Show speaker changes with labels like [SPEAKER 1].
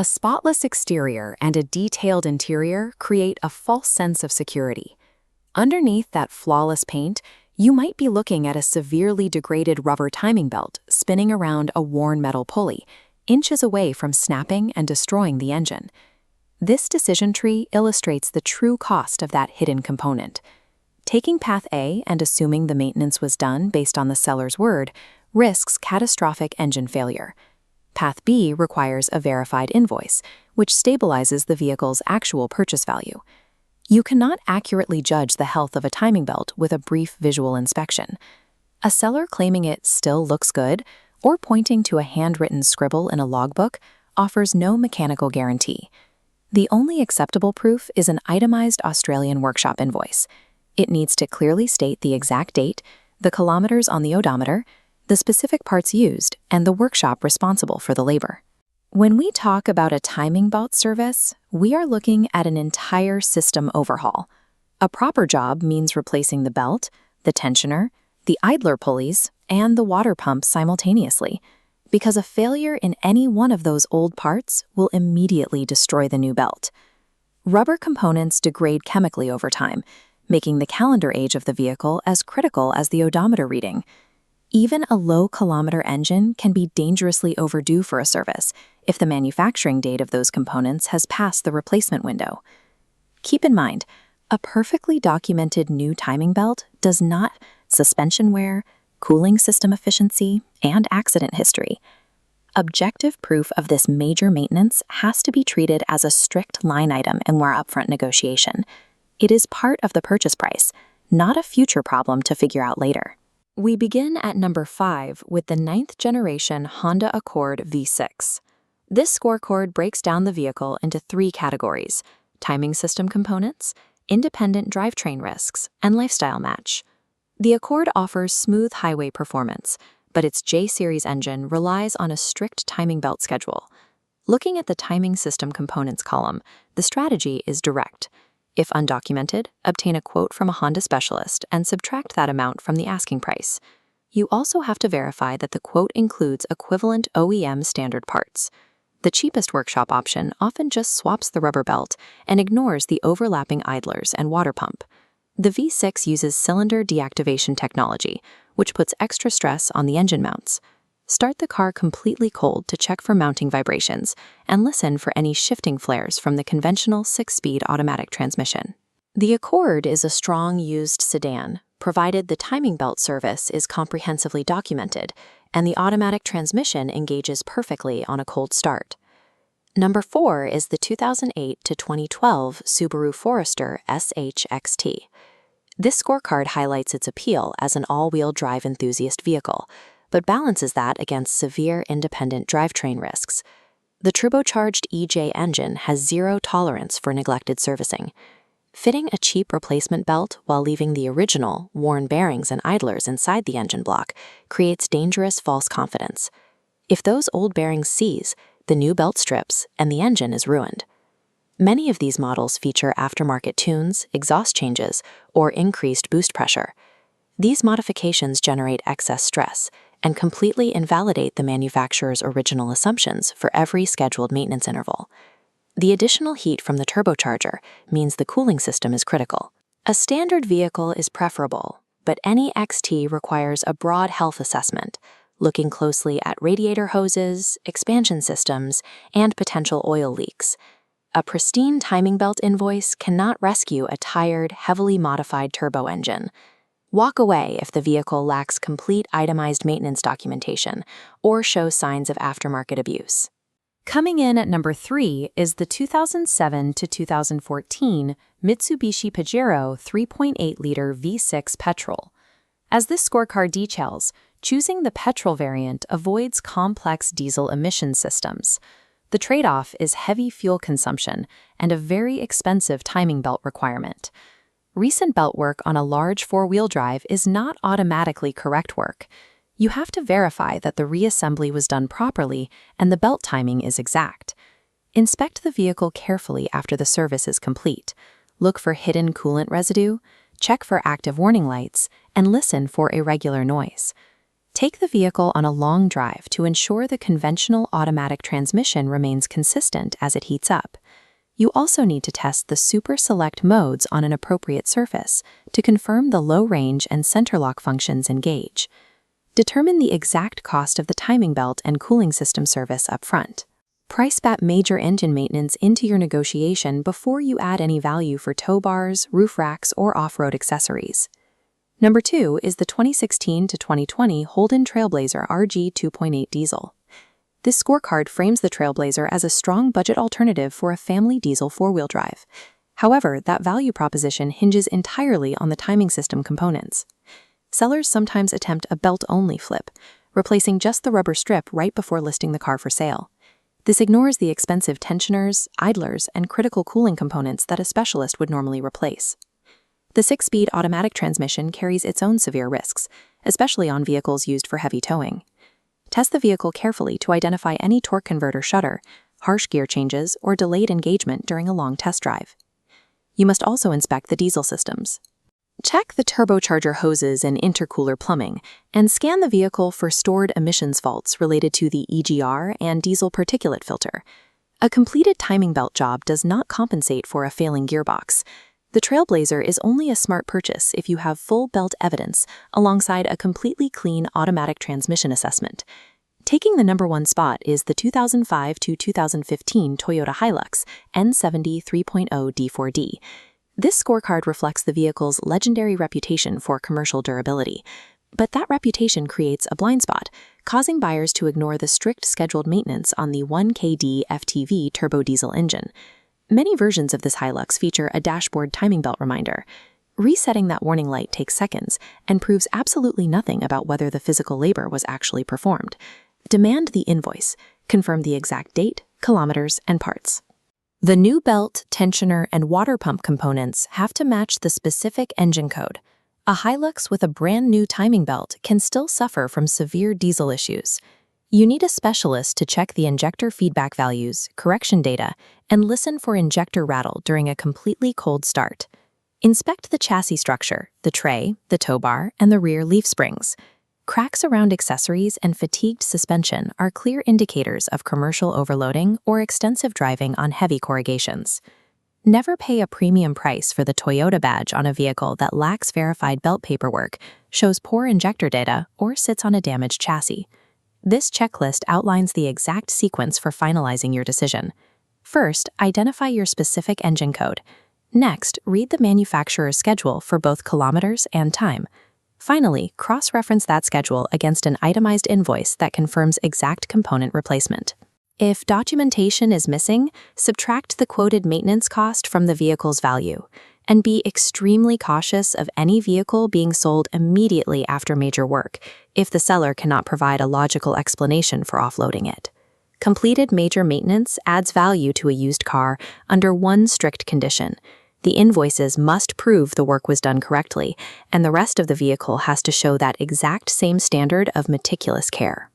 [SPEAKER 1] A spotless exterior and a detailed interior create a false sense of security. Underneath that flawless paint, you might be looking at a severely degraded rubber timing belt spinning around a worn metal pulley, inches away from snapping and destroying the engine. This decision tree illustrates the true cost of that hidden component. Taking path A and assuming the maintenance was done based on the seller's word risks catastrophic engine failure. Path B requires a verified invoice, which stabilizes the vehicle's actual purchase value. You cannot accurately judge the health of a timing belt with a brief visual inspection. A seller claiming it still looks good or pointing to a handwritten scribble in a logbook offers no mechanical guarantee. The only acceptable proof is an itemized Australian workshop invoice. It needs to clearly state the exact date, the kilometers on the odometer, the specific parts used, and the workshop responsible for the labor. When we talk about a timing belt service, we are looking at an entire system overhaul. A proper job means replacing the belt, the tensioner, the idler pulleys, and the water pump simultaneously, because a failure in any one of those old parts will immediately destroy the new belt. Rubber components degrade chemically over time, making the calendar age of the vehicle as critical as the odometer reading. Even a low-kilometer engine can be dangerously overdue for a service if the manufacturing date of those components has passed the replacement window. Keep in mind, a perfectly documented new timing belt does not suspension wear, cooling system efficiency, and accident history. Objective proof of this major maintenance has to be treated as a strict line item in our upfront negotiation. It is part of the purchase price, not a future problem to figure out later. We begin at number 5 with the 9th generation Honda Accord V6. This scorecard breaks down the vehicle into 3 categories: timing system components, independent drivetrain risks, and lifestyle match. The Accord offers smooth highway performance, but its J-Series engine relies on a strict timing belt schedule. Looking at the timing system components column, the strategy is direct. If undocumented, obtain a quote from a Honda specialist and subtract that amount from the asking price. You also have to verify that the quote includes equivalent OEM standard parts. The cheapest workshop option often just swaps the rubber belt and ignores the overlapping idlers and water pump. The V6 uses cylinder deactivation technology, which puts extra stress on the engine mounts. Start the car completely cold to check for mounting vibrations and listen for any shifting flares from the conventional 6-speed automatic transmission. The Accord is a strong used sedan, provided the timing belt service is comprehensively documented and the automatic transmission engages perfectly on a cold start. Number 4 is the 2008 to 2012 Subaru Forester XT. This scorecard highlights its appeal as an all-wheel drive enthusiast vehicle, but balances that against severe independent drivetrain risks. The turbocharged EJ engine has zero tolerance for neglected servicing. Fitting a cheap replacement belt while leaving the original, worn bearings and idlers inside the engine block creates dangerous false confidence. If those old bearings seize, the new belt strips and the engine is ruined. Many of these models feature aftermarket tunes, exhaust changes, or increased boost pressure. These modifications generate excess stress and completely invalidate the manufacturer's original assumptions for every scheduled maintenance interval. The additional heat from the turbocharger means the cooling system is critical. A standard vehicle is preferable, but any XT requires a broad health assessment, looking closely at radiator hoses, expansion systems, and potential oil leaks. A pristine timing belt invoice cannot rescue a tired, heavily modified turbo engine. Walk away if the vehicle lacks complete itemized maintenance documentation or shows signs of aftermarket abuse. Coming in at number 3 is the 2007 to 2014 Mitsubishi Pajero 3.8-liter V6 petrol. As this scorecard details, choosing the petrol variant avoids complex diesel emission systems. The trade-off is heavy fuel consumption and a very expensive timing belt requirement. Recent belt work on a large 4-wheel drive is not automatically correct work. You have to verify that the reassembly was done properly and the belt timing is exact. Inspect the vehicle carefully after the service is complete. Look for hidden coolant residue, check for active warning lights, and listen for irregular noise. Take the vehicle on a long drive to ensure the conventional automatic transmission remains consistent as it heats up. You also need to test the Super Select modes on an appropriate surface to confirm the low range and center lock functions engage. Determine the exact cost of the timing belt and cooling system service up front. Price bat major engine maintenance into your negotiation before you add any value for tow bars, roof racks, or off-road accessories. Number 2 is the 2016 to 2020 Holden Trailblazer RG 2.8 diesel. This scorecard frames the Trailblazer as a strong budget alternative for a family diesel four-wheel drive. However, that value proposition hinges entirely on the timing system components. Sellers sometimes attempt a belt-only flip, replacing just the rubber strip right before listing the car for sale. This ignores the expensive tensioners, idlers, and critical cooling components that a specialist would normally replace. The 6-speed automatic transmission carries its own severe risks, especially on vehicles used for heavy towing. Test the vehicle carefully to identify any torque converter shudder, harsh gear changes, or delayed engagement during a long test drive. You must also inspect the diesel systems. Check the turbocharger hoses and intercooler plumbing, and scan the vehicle for stored emissions faults related to the EGR and diesel particulate filter. A completed timing belt job does not compensate for a failing gearbox. The Trailblazer is only a smart purchase if you have full belt evidence alongside a completely clean automatic transmission assessment. Taking the number 1 spot is the 2005 to 2015 Toyota HiLux N70 3.0 D4D. This scorecard reflects the vehicle's legendary reputation for commercial durability. But that reputation creates a blind spot, causing buyers to ignore the strict scheduled maintenance on the 1KD FTV turbo diesel engine. Many versions of this HiLux feature a dashboard timing belt reminder. Resetting that warning light takes seconds and proves absolutely nothing about whether the physical labor was actually performed. Demand the invoice. Confirm the exact date, kilometers, and parts. The new belt, tensioner, and water pump components have to match the specific engine code. A HiLux with a brand new timing belt can still suffer from severe diesel issues. You need a specialist to check the injector feedback values, correction data, and listen for injector rattle during a completely cold start. Inspect the chassis structure, the tray, the tow bar, and the rear leaf springs. Cracks around accessories and fatigued suspension are clear indicators of commercial overloading or extensive driving on heavy corrugations. Never pay a premium price for the Toyota badge on a vehicle that lacks verified belt paperwork, shows poor injector data, or sits on a damaged chassis. This checklist outlines the exact sequence for finalizing your decision. First, identify your specific engine code. Next, read the manufacturer's schedule for both kilometers and time. Finally, cross-reference that schedule against an itemized invoice that confirms exact component replacement. If documentation is missing, subtract the quoted maintenance cost from the vehicle's value, and be extremely cautious of any vehicle being sold immediately after major work if the seller cannot provide a logical explanation for offloading it. Completed major maintenance adds value to a used car under one strict condition. The invoices must prove the work was done correctly, and the rest of the vehicle has to show that exact same standard of meticulous care.